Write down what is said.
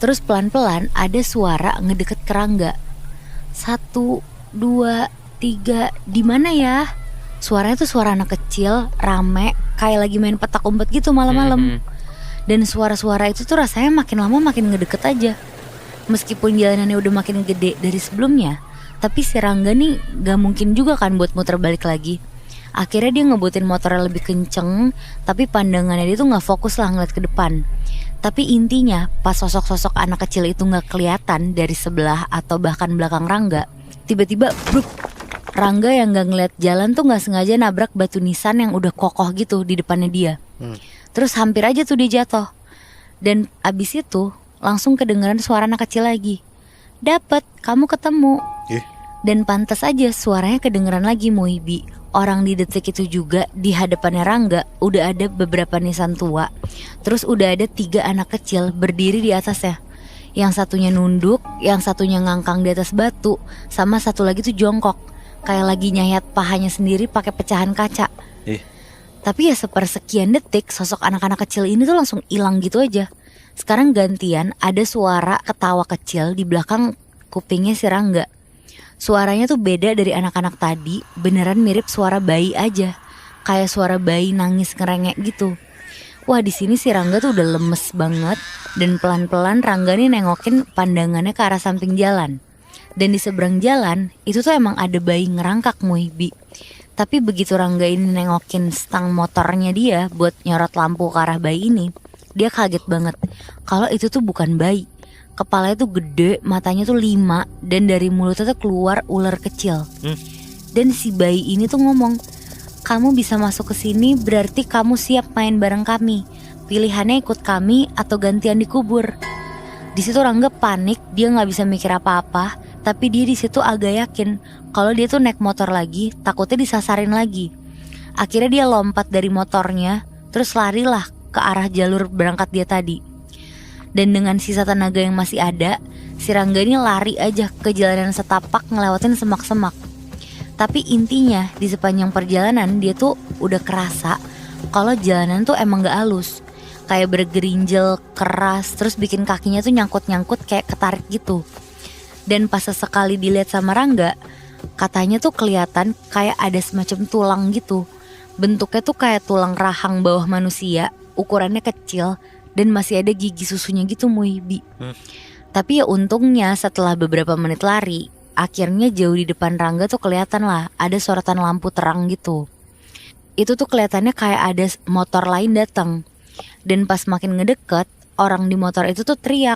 Terus pelan-pelan ada suara ngedeket ke Rangga. 1, 2, 3, di mana ya? Suaranya tuh suara anak kecil, rame, kayak lagi main petak umpet gitu malam-malam. Dan suara-suara itu tuh rasanya makin lama makin ngedeket aja. Meskipun jalanannya udah makin gede dari sebelumnya, tapi si Rangga nih gak mungkin juga kan buat muter balik lagi. Akhirnya dia ngebutin motornya lebih kenceng, tapi pandangannya dia tuh gak fokus lah ngeliat ke depan. Tapi intinya pas sosok-sosok anak kecil itu gak kelihatan dari sebelah atau bahkan belakang Rangga, tiba-tiba bruk, Rangga yang gak ngeliat jalan tuh gak sengaja nabrak batu nisan yang udah kokoh gitu di depannya dia. Terus hampir aja tuh dia jatuh. Dan abis itu langsung kedengeran suara anak kecil lagi. Dapet, kamu ketemu. Dan pantas aja suaranya kedengeran lagi Muibi. Orang di detik itu juga di hadapannya Rangga udah ada beberapa nisan tua. Terus udah ada 3 anak kecil berdiri di atasnya. Yang satunya nunduk, yang satunya ngangkang di atas batu, sama satu lagi tuh jongkok, kayak lagi nyayat pahanya sendiri pakai pecahan kaca. Tapi ya sepersekian detik sosok anak-anak kecil ini tuh langsung hilang gitu aja. Sekarang gantian ada suara ketawa kecil di belakang kupingnya si Rangga. Suaranya tuh beda dari anak-anak tadi, beneran mirip suara bayi aja. Kayak suara bayi nangis ngerengek gitu. Wah, di sini si Rangga tuh udah lemes banget. Dan pelan-pelan Rangga nih nengokin pandangannya ke arah samping jalan. Dan di seberang jalan itu tuh emang ada bayi ngerangkak Muibi. Tapi begitu Rangga ini nengokin stang motornya dia buat nyorot lampu ke arah bayi ini, dia kaget banget kalau itu tuh bukan bayi. Kepalanya tuh gede, matanya tuh 5, dan dari mulutnya tuh keluar ular kecil. Dan si bayi ini tuh ngomong, kamu bisa masuk ke sini berarti kamu siap main bareng kami. Pilihannya ikut kami atau gantian dikubur. Di situ Rangga panik, dia nggak bisa mikir apa-apa. Tapi dia di situ agak yakin kalau dia tuh naik motor lagi, takutnya disasarin lagi. Akhirnya dia lompat dari motornya, terus larilah ke arah jalur berangkat dia tadi. Dan dengan sisa tenaga yang masih ada, si Rangga ini lari aja ke jalanan setapak ngelewatin semak-semak. Tapi intinya di sepanjang perjalanan dia tuh udah kerasa kalau jalanan tuh emang gak halus. Kayak bergerinjel, keras, terus bikin kakinya tuh nyangkut-nyangkut kayak ketarik gitu. Dan pas sesekali dilihat sama Rangga, katanya tuh kelihatan kayak ada semacam tulang gitu. Bentuknya tuh kayak tulang rahang bawah manusia, ukurannya kecil, dan masih ada gigi susunya gitu Muibi. Tapi ya untungnya setelah beberapa menit lari, akhirnya jauh di depan Rangga tuh kelihatan lah ada sorotan lampu terang gitu. Itu tuh kelihatannya kayak ada motor lain datang. Dan pas makin ngedeket, orang di motor itu tuh teriak,